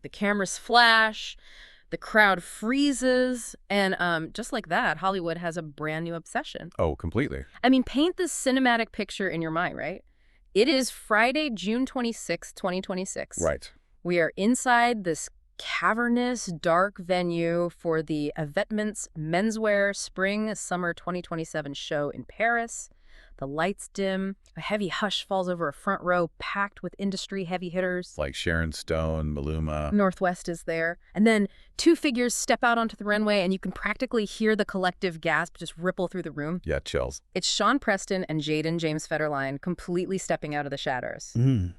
The cameras flash, the crowd freezes, and just like that, Hollywood has a brand new obsession. Oh, completely. I mean, paint this cinematic picture in your mind, right? It is Friday, June 26, 2026. Right. We are inside this cavernous, dark venue for the Vetements Menswear Spring Summer 2027 show in Paris. The lights dim, a heavy hush falls over a front row packed with industry heavy hitters. Like Sharon Stone, Maluma. Northwest is there. And then two figures step out onto the runway, and you can practically hear the collective gasp just ripple through the room. Yeah, chills. It's Sean Preston and Jayden James Federline completely stepping out of the shadows. Mm.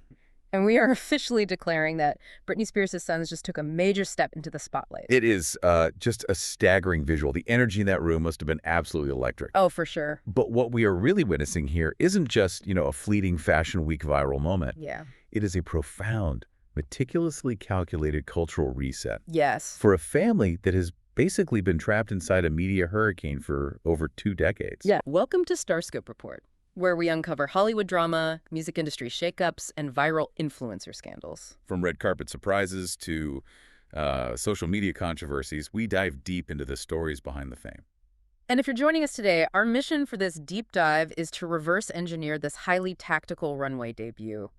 And we are officially declaring that Britney Spears' sons just took a major step into the spotlight. It is just a staggering visual. The energy in that room must have been absolutely electric. Oh, for sure. But what we are really witnessing here isn't just, a fleeting Fashion Week viral moment. Yeah. It is a profound, meticulously calculated cultural reset. Yes. For a family that has basically been trapped inside a media hurricane for over 2 decades. Yeah. Welcome to Starscope Report, where we uncover Hollywood drama, music industry shakeups, and viral influencer scandals. From red carpet surprises to social media controversies, we dive deep into the stories behind the fame. And if you're joining us today, our mission for this deep dive is to reverse engineer this highly tactical runway debut.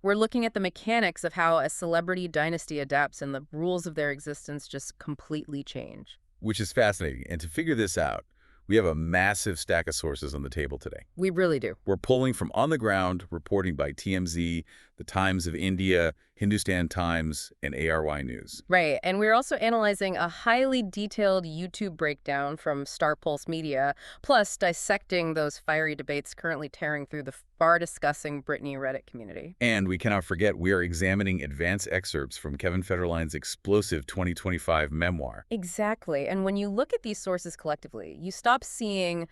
We're looking at the mechanics of how a celebrity dynasty adapts and the rules of their existence just completely change. Which is fascinating. And to figure this out, we have a massive stack of sources on the table today. We really do. We're pulling from on-the-ground reporting by TMZ, The Times of India, Hindustan Times, and ARY News. Right, and we're also analyzing a highly detailed YouTube breakdown from Star Pulse Media, plus dissecting those fiery debates currently tearing through the far-discussing Britney Reddit community. And we cannot forget we are examining advanced excerpts from Kevin Federline's explosive 2025 memoir. Exactly, and when you look at these sources collectively, you stop seeing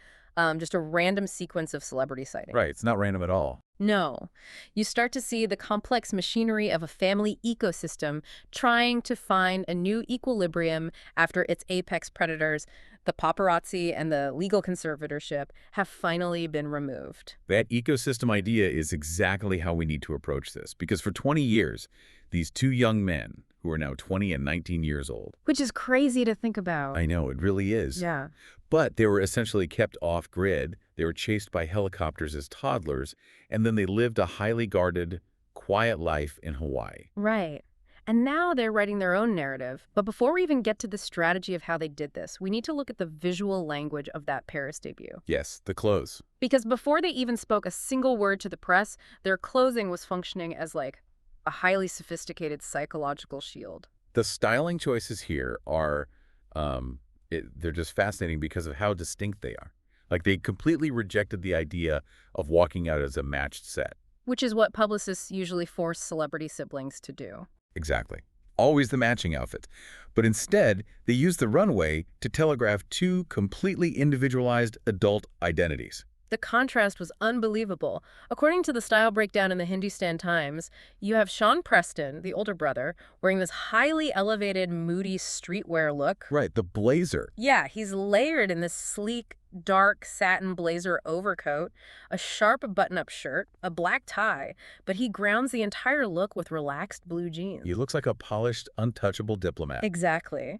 just a random sequence of celebrity sightings. Right, it's not random at all. No. You start to see the complex machinery of a family ecosystem trying to find a new equilibrium after its apex predators, the paparazzi and the legal conservatorship, have finally been removed. That ecosystem idea is exactly how we need to approach this, because for 20 years, these two young men, who are now 20 and 19 years old. Which is crazy to think about. I know, it really is. Yeah. But they were essentially kept off-grid. They were chased by helicopters as toddlers, and then they lived a highly guarded, quiet life in Hawaii. Right. And now they're writing their own narrative. But before we even get to the strategy of how they did this, we need to look at the visual language of that Paris debut. Yes, the clothes. Because before they even spoke a single word to the press, their clothing was functioning as like a highly sophisticated psychological shield. The styling choices here are, they're just fascinating because of how distinct they are. Like, they completely rejected the idea of walking out as a matched set. Which is what publicists usually force celebrity siblings to do. Exactly. Always the matching outfit. But instead, they used the runway to telegraph two completely individualized adult identities. The contrast was unbelievable. According to the style breakdown in the Hindustan Times, you have Sean Preston, the older brother, wearing this highly elevated, moody streetwear look. Right, the blazer. Yeah, he's layered in this sleek, dark satin blazer overcoat, a sharp button-up shirt, a black tie, but he grounds the entire look with relaxed blue jeans. He looks like a polished, untouchable diplomat. Exactly.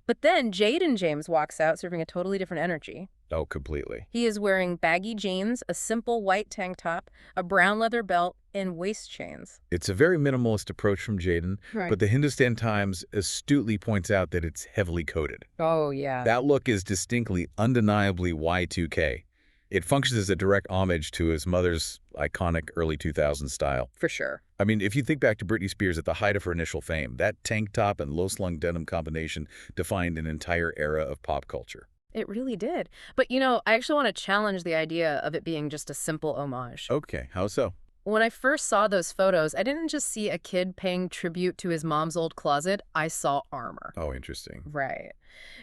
But then Jayden James walks out serving a totally different energy. Oh, completely. He is wearing baggy jeans, a simple white tank top, a brown leather belt, and waist chains. It's a very minimalist approach from Jayden, Right. but the Hindustan Times astutely points out that it's heavily coded. Oh, yeah. That look is distinctly, undeniably Y2K. It functions as a direct homage to his mother's iconic early 2000s style. For sure. I mean, if you think back to Britney Spears at the height of her initial fame, that tank top and low-slung denim combination defined an entire era of pop culture. It really did. But, I actually want to challenge the idea of it being just a simple homage. Okay, how so? When I first saw those photos, I didn't just see a kid paying tribute to his mom's old closet. I saw armor. Oh, interesting. Right.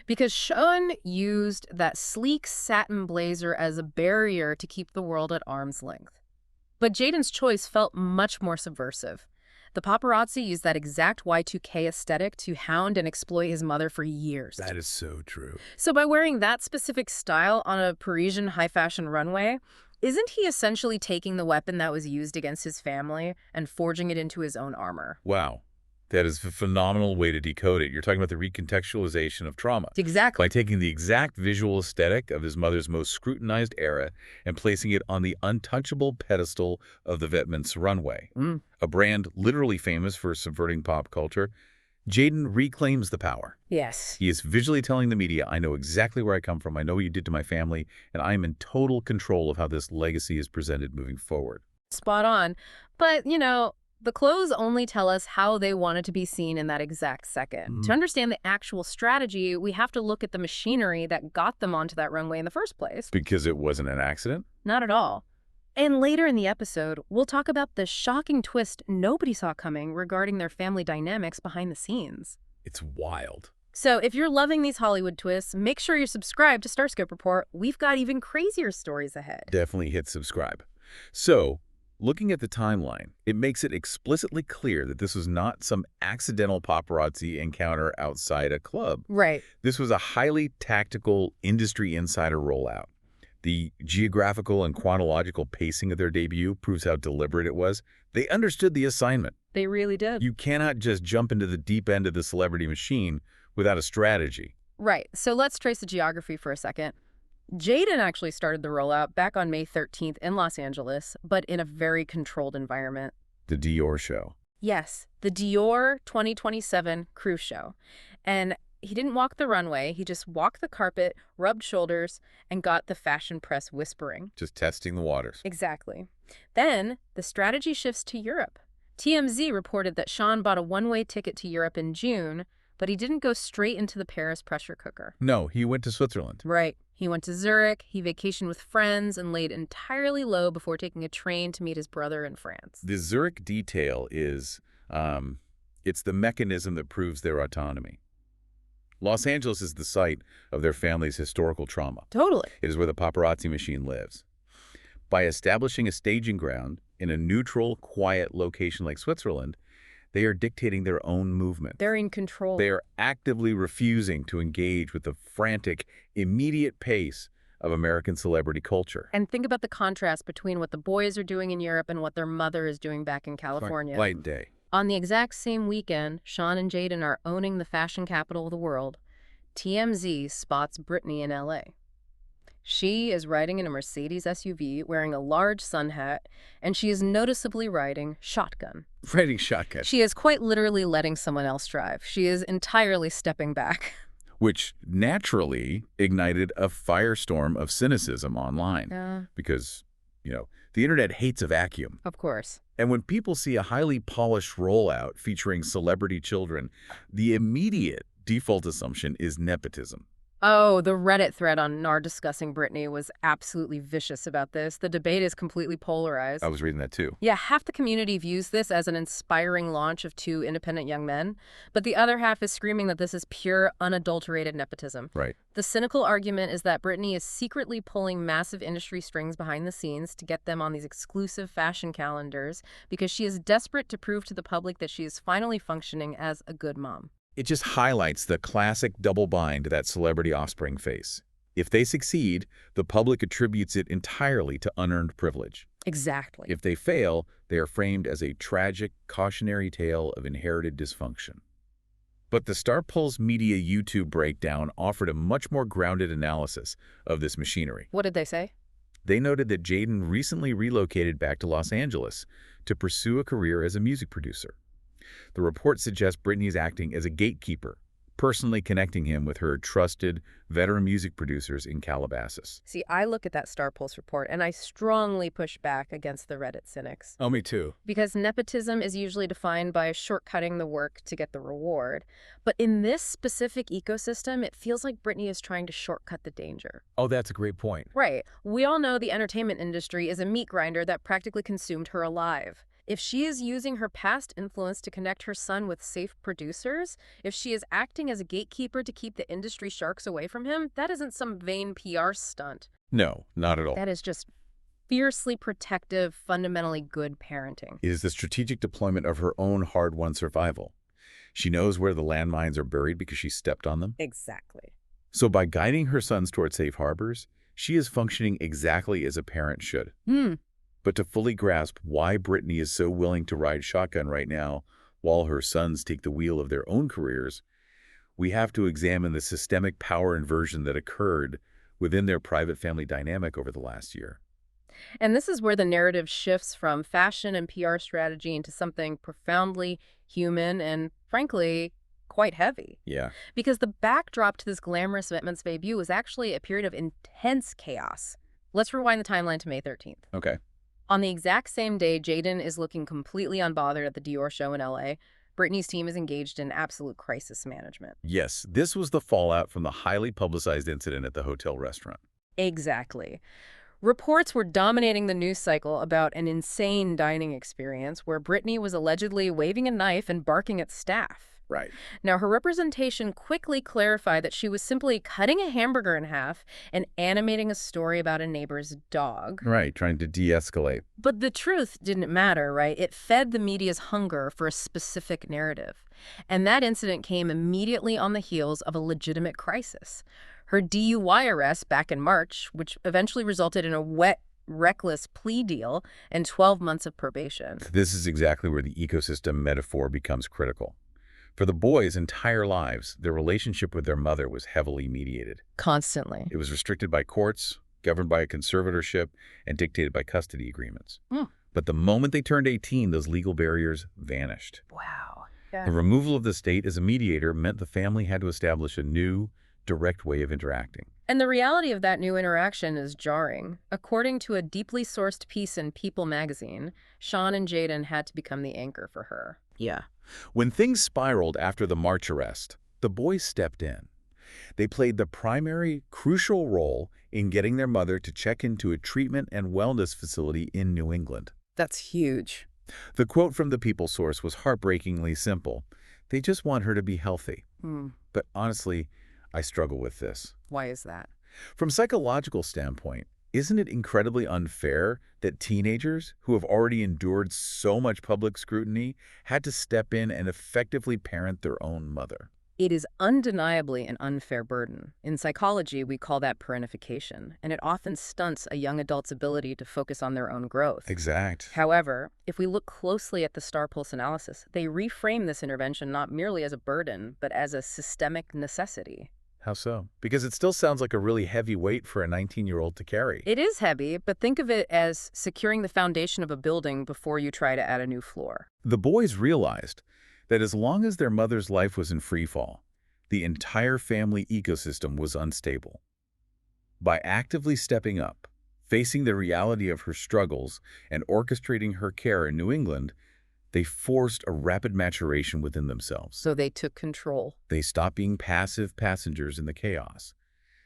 Because Sean used that sleek satin blazer as a barrier to keep the world at arm's length. But Jayden's choice felt much more subversive. The paparazzi used that exact Y2K aesthetic to hound and exploit his mother for years. That is so true. So by wearing that specific style on a Parisian high-fashion runway, isn't he essentially taking the weapon that was used against his family and forging it into his own armor? Wow. That is a phenomenal way to decode it. You're talking about the recontextualization of trauma. Exactly. By taking the exact visual aesthetic of his mother's most scrutinized era and placing it on the untouchable pedestal of the Vetements Runway, a brand literally famous for subverting pop culture, Jayden reclaims the power. Yes. He is visually telling the media, I know exactly where I come from, I know what you did to my family, and I am in total control of how this legacy is presented moving forward. Spot on. But, the clothes only tell us how they wanted to be seen in that exact second. To understand the actual strategy, we have to look at the machinery that got them onto that runway in the first place. Because it wasn't an accident? Not at all. And later in the episode, we'll talk about the shocking twist nobody saw coming regarding their family dynamics behind the scenes. It's wild. So if you're loving these Hollywood twists, make sure you're subscribed to Starscope Report. We've got even crazier stories ahead. Definitely hit subscribe. So, looking at the timeline, it makes it explicitly clear that this was not some accidental paparazzi encounter outside a club. Right. This was a highly tactical industry insider rollout. The geographical and chronological pacing of their debut proves how deliberate it was. They understood the assignment. They really did. You cannot just jump into the deep end of the celebrity machine without a strategy. Right. So let's trace the geography for a second. Jayden actually started the rollout back on May 13th in Los Angeles, but in a very controlled environment. The Dior show. Yes, the Dior 2027 cruise show. And he didn't walk the runway, he just walked the carpet, rubbed shoulders, and got the fashion press whispering. Just testing the waters. Exactly. Then, the strategy shifts to Europe. TMZ reported that Sean bought a one-way ticket to Europe in June, but he didn't go straight into the Paris pressure cooker. No, he went to Switzerland. Right. He went to Zurich, he vacationed with friends, and laid entirely low before taking a train to meet his brother in France. The Zurich detail is, it's the mechanism that proves their autonomy. Los Angeles is the site of their family's historical trauma. Totally. It is where the paparazzi machine lives. By establishing a staging ground in a neutral, quiet location like Switzerland, they are dictating their own movement. They're in control. They are actively refusing to engage with the frantic, immediate pace of American celebrity culture. And think about the contrast between what the boys are doing in Europe and what their mother is doing back in California. Light day. On the exact same weekend, Sean and Jayden are owning the fashion capital of the world. TMZ spots Britney in LA. She is riding in a Mercedes SUV, wearing a large sun hat, and she is noticeably riding shotgun. Riding shotgun. She is quite literally letting someone else drive. She is entirely stepping back. Which naturally ignited a firestorm of cynicism online. Because, the internet hates a vacuum. Of course. And when people see a highly polished rollout featuring celebrity children, the immediate default assumption is nepotism. Oh, the Reddit thread on NAR discussing Britney was absolutely vicious about this. The debate is completely polarized. I was reading that too. Yeah, half the community views this as an inspiring launch of two independent young men, but the other half is screaming that this is pure, unadulterated nepotism. Right. The cynical argument is that Britney is secretly pulling massive industry strings behind the scenes to get them on these exclusive fashion calendars because she is desperate to prove to the public that she is finally functioning as a good mom. It just highlights the classic double bind that celebrity offspring face. If they succeed, the public attributes it entirely to unearned privilege. Exactly. If they fail, they are framed as a tragic, cautionary tale of inherited dysfunction. But the Star Pulse Media YouTube breakdown offered a much more grounded analysis of this machinery. What did they say? They noted that Jayden recently relocated back to Los Angeles to pursue a career as a music producer. The report suggests Britney is acting as a gatekeeper, personally connecting him with her trusted veteran music producers in Calabasas. See, I look at that Star Pulse report and I strongly push back against the Reddit cynics. Oh, me too. Because nepotism is usually defined by shortcutting the work to get the reward. But in this specific ecosystem, it feels like Britney is trying to shortcut the danger. Oh, that's a great point. Right. We all know the entertainment industry is a meat grinder that practically consumed her alive. If she is using her past influence to connect her son with safe producers, if she is acting as a gatekeeper to keep the industry sharks away from him, that isn't some vain PR stunt. No, not at all. That is just fiercely protective, fundamentally good parenting. It is the strategic deployment of her own hard-won survival. She knows where the landmines are buried because she stepped on them. Exactly. So by guiding her sons toward safe harbors, she is functioning exactly as a parent should. But to fully grasp why Britney is so willing to ride shotgun right now, while her sons take the wheel of their own careers, we have to examine the systemic power inversion that occurred within their private family dynamic over the last year. And this is where the narrative shifts from fashion and PR strategy into something profoundly human and, frankly, quite heavy. Yeah. Because the backdrop to this glamorous Vetements debut was actually a period of intense chaos. Let's rewind the timeline to May 13th. Okay. On the exact same day, Jayden is looking completely unbothered at the Dior show in LA. Britney's team is engaged in absolute crisis management. Yes, this was the fallout from the highly publicized incident at the hotel restaurant. Exactly. Reports were dominating the news cycle about an insane dining experience where Britney was allegedly waving a knife and barking at staff. Right. Now, her representation quickly clarified that she was simply cutting a hamburger in half and animating a story about a neighbor's dog. Right, trying to de-escalate. But the truth didn't matter, right? It fed the media's hunger for a specific narrative. And that incident came immediately on the heels of a legitimate crisis. Her DUI arrest back in March, which eventually resulted in a wet, reckless plea deal and 12 months of probation. This is exactly where the ecosystem metaphor becomes critical. For the boys' entire lives, their relationship with their mother was heavily mediated. Constantly. It was restricted by courts, governed by a conservatorship, and dictated by custody agreements. But the moment they turned 18, those legal barriers vanished. Wow. Yeah. The removal of the state as a mediator meant the family had to establish a new, direct way of interacting. And the reality of that new interaction is jarring. According to a deeply sourced piece in People magazine, Sean and Jayden had to become the anchor for her. Yeah. When things spiraled after the March arrest, the boys stepped in. They played the primary, crucial role in getting their mother to check into a treatment and wellness facility in New England. That's huge. The quote from the People source was heartbreakingly simple. They just want her to be healthy. But honestly, I struggle with this. Why is that? From a psychological standpoint, isn't it incredibly unfair that teenagers who have already endured so much public scrutiny had to step in and effectively parent their own mother? It is undeniably an unfair burden. In psychology, we call that parentification, and it often stunts a young adult's ability to focus on their own growth. Exact. However, if we look closely at the Star Pulse analysis, they reframe this intervention not merely as a burden, but as a systemic necessity. How so? Because it still sounds like a really heavy weight for a 19-year-old to carry. It is heavy, but think of it as securing the foundation of a building before you try to add a new floor. The boys realized that as long as their mother's life was in freefall, the entire family ecosystem was unstable. By actively stepping up, facing the reality of her struggles, and orchestrating her care in New England, they forced a rapid maturation within themselves. So they took control. They stopped being passive passengers in the chaos.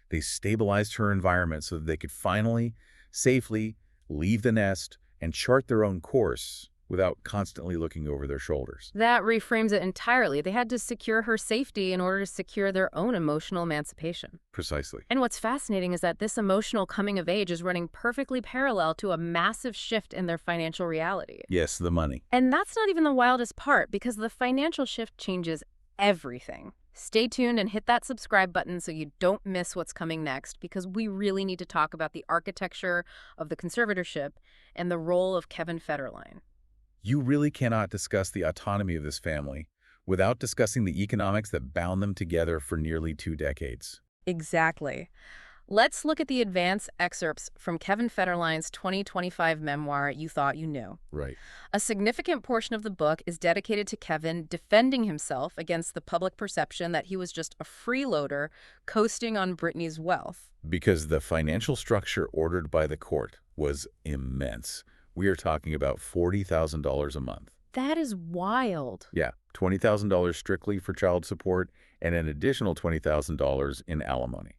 They stabilized her environment so that they could finally, safely leave the nest and chart their own course without constantly looking over their shoulders. That reframes it entirely. They had to secure her safety in order to secure their own emotional emancipation. Precisely. And what's fascinating is that this emotional coming of age is running perfectly parallel to a massive shift in their financial reality. Yes, the money. And that's not even the wildest part, because the financial shift changes everything. Stay tuned and hit that subscribe button so you don't miss what's coming next, because we really need to talk about the architecture of the conservatorship and the role of Kevin Federline. You really cannot discuss the autonomy of this family without discussing the economics that bound them together for nearly 2 decades. Exactly. Let's look at the advance excerpts from Kevin Federline's 2025 memoir, You Thought You Knew. Right. A significant portion of the book is dedicated to Kevin defending himself against the public perception that he was just a freeloader coasting on Britney's wealth. Because the financial structure ordered by the court was immense. We are talking about $40,000 a month. That is wild. Yeah, $20,000 strictly for child support and an additional $20,000 in alimony.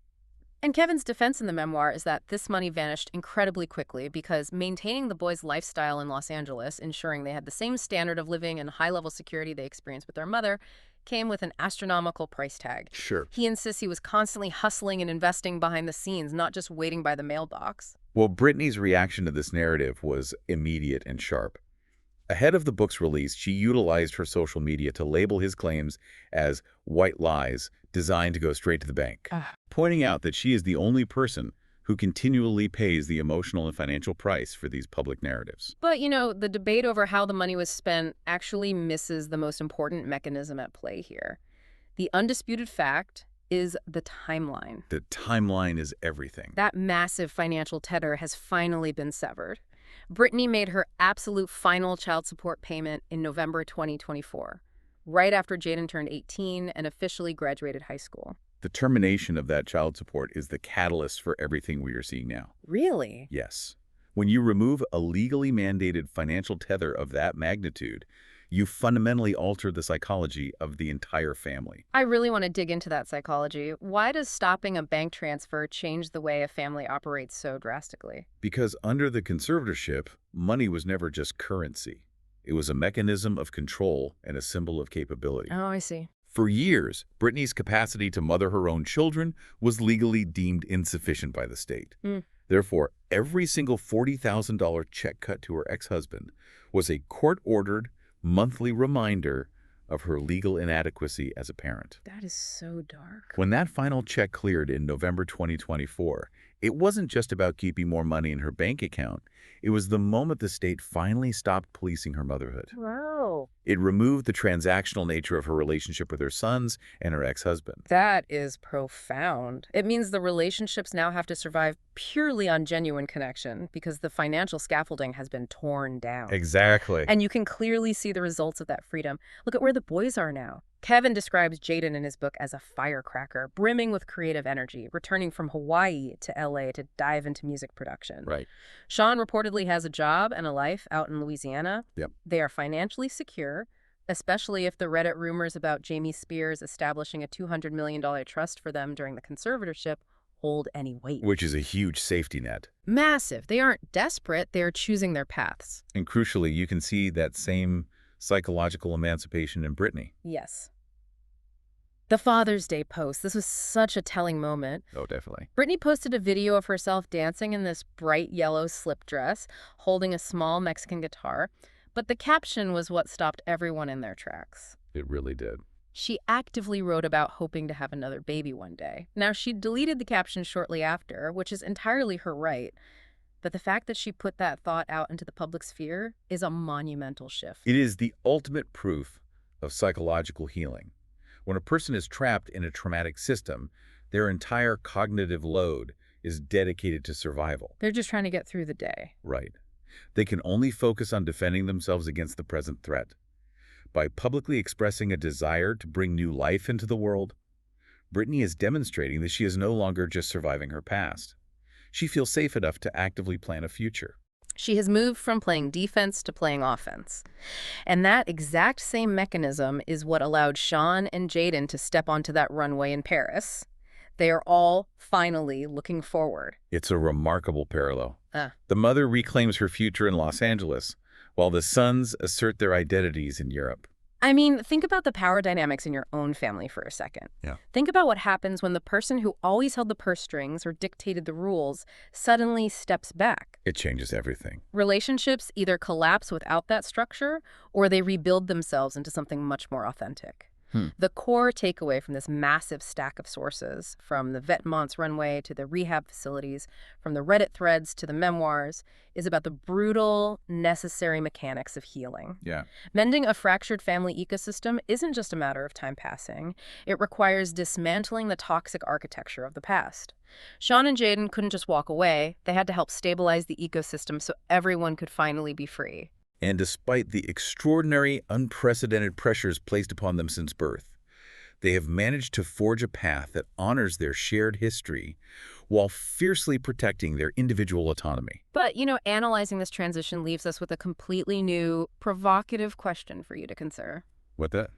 And Kevin's defense in the memoir is that this money vanished incredibly quickly because maintaining the boys' lifestyle in Los Angeles, ensuring they had the same standard of living and high-level security they experienced with their mother, came with an astronomical price tag. Sure. He insists he was constantly hustling and investing behind the scenes, not just waiting by the mailbox. Well, Britney's reaction to this narrative was immediate and sharp. Ahead of the book's release, she utilized her social media to label his claims as white lies designed to go straight to the bank, pointing out that she is the only person who continually pays the emotional and financial price for these public narratives. But, the debate over how the money was spent actually misses the most important mechanism at play here. The undisputed fact is the timeline. The timeline is everything. That massive financial tether has finally been severed. Britney made her absolute final child support payment in November 2024, right after Jayden turned 18 and officially graduated high school. The termination of that child support is the catalyst for everything we are seeing now. Really? Yes. When you remove a legally mandated financial tether of that magnitude, you fundamentally alter the psychology of the entire family. I really want to dig into that psychology. Why does stopping a bank transfer change the way a family operates so drastically? Because under the conservatorship, money was never just currency. It was a mechanism of control and a symbol of capability. Oh, I see. For years, Britney's capacity to mother her own children was legally deemed insufficient by the state. Therefore, every single $40,000 check cut to her ex-husband was a court-ordered monthly reminder of her legal inadequacy as a parent. That is so dark. When that final check cleared in November 2024, it wasn't just about keeping more money in her bank account. It was the moment the state finally stopped policing her motherhood. Wow. It removed the transactional nature of her relationship with her sons and her ex-husband. That is profound. It means the relationships now have to survive purely on genuine connection because the financial scaffolding has been torn down. Exactly. And you can clearly see the results of that freedom. Look at where the boys are now. Kevin describes Jayden in his book as a firecracker, brimming with creative energy, returning from Hawaii to LA to dive into music production. Right. Sean reportedly has a job and a life out in Louisiana. Yep. They are financially secure, especially if the Reddit rumors about Britney Spears establishing a $200 million trust for them during the conservatorship hold any weight. Which is a huge safety net. Massive. They aren't desperate. They are choosing their paths. And crucially, you can see that same psychological emancipation in Britney. Yes. The Father's Day post. This was such a telling moment. Oh, definitely. Britney posted a video of herself dancing in this bright yellow slip dress, holding a small Mexican guitar. But the caption was what stopped everyone in their tracks. It really did. She actively wrote about hoping to have another baby one day. Now, she deleted the caption shortly after, which is entirely her right. But the fact that she put that thought out into the public sphere is a monumental shift. It is the ultimate proof of psychological healing. When a person is trapped in a traumatic system, their entire cognitive load is dedicated to survival. They're just trying to get through the day. Right. They can only focus on defending themselves against the present threat. By publicly expressing a desire to bring new life into the world, Britney is demonstrating that she is no longer just surviving her past. She feels safe enough to actively plan a future. She has moved from playing defense to playing offense. And that exact same mechanism is what allowed Sean and Jayden to step onto that runway in Paris. They are all finally looking forward. It's a remarkable parallel. The mother reclaims her future in Los Angeles, while the sons assert their identities in Europe. I mean, think about the power dynamics in your own family for a second. Yeah. Think about what happens when the person who always held the purse strings or dictated the rules suddenly steps back. It changes everything. Relationships either collapse without that structure or they rebuild themselves into something much more authentic. The core takeaway from this massive stack of sources, from the Vetements Runway to the rehab facilities, from the Reddit threads to the memoirs, is about the brutal, necessary mechanics of healing. Yeah. Mending a fractured family ecosystem isn't just a matter of time passing. It requires dismantling the toxic architecture of the past. Sean and Jayden couldn't just walk away. They had to help stabilize the ecosystem so everyone could finally be free. And despite the extraordinary, unprecedented pressures placed upon them since birth, they have managed to forge a path that honors their shared history while fiercely protecting their individual autonomy. But, analyzing this transition leaves us with a completely new, provocative question for you to consider. What that?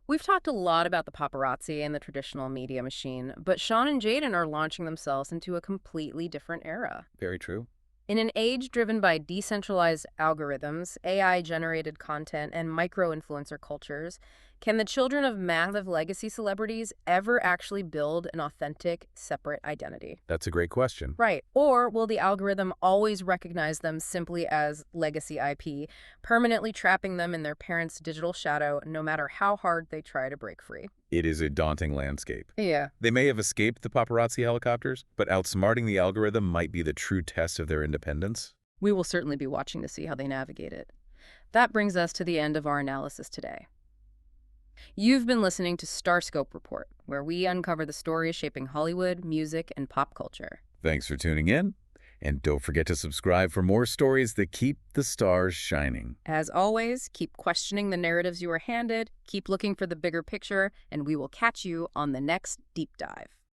We've talked a lot about the paparazzi and the traditional media machine, but Sean and Jayden are launching themselves into a completely different era. Very true. In an age driven by decentralized algorithms, AI-generated content, and micro-influencer cultures, Can the children of massive legacy celebrities ever actually build an authentic, separate identity? That's a great question. Right. Or will the algorithm always recognize them simply as legacy IP, permanently trapping them in their parents' digital shadow no matter how hard they try to break free? It is a daunting landscape. Yeah. They may have escaped the paparazzi helicopters, but outsmarting the algorithm might be the true test of their independence. We will certainly be watching to see how they navigate it. That brings us to the end of our analysis today. You've been listening to Starscope Report, where we uncover the stories shaping Hollywood, music, and pop culture. Thanks for tuning in, and don't forget to subscribe for more stories that keep the stars shining. As always, keep questioning the narratives you are handed, keep looking for the bigger picture, and we will catch you on the next deep dive.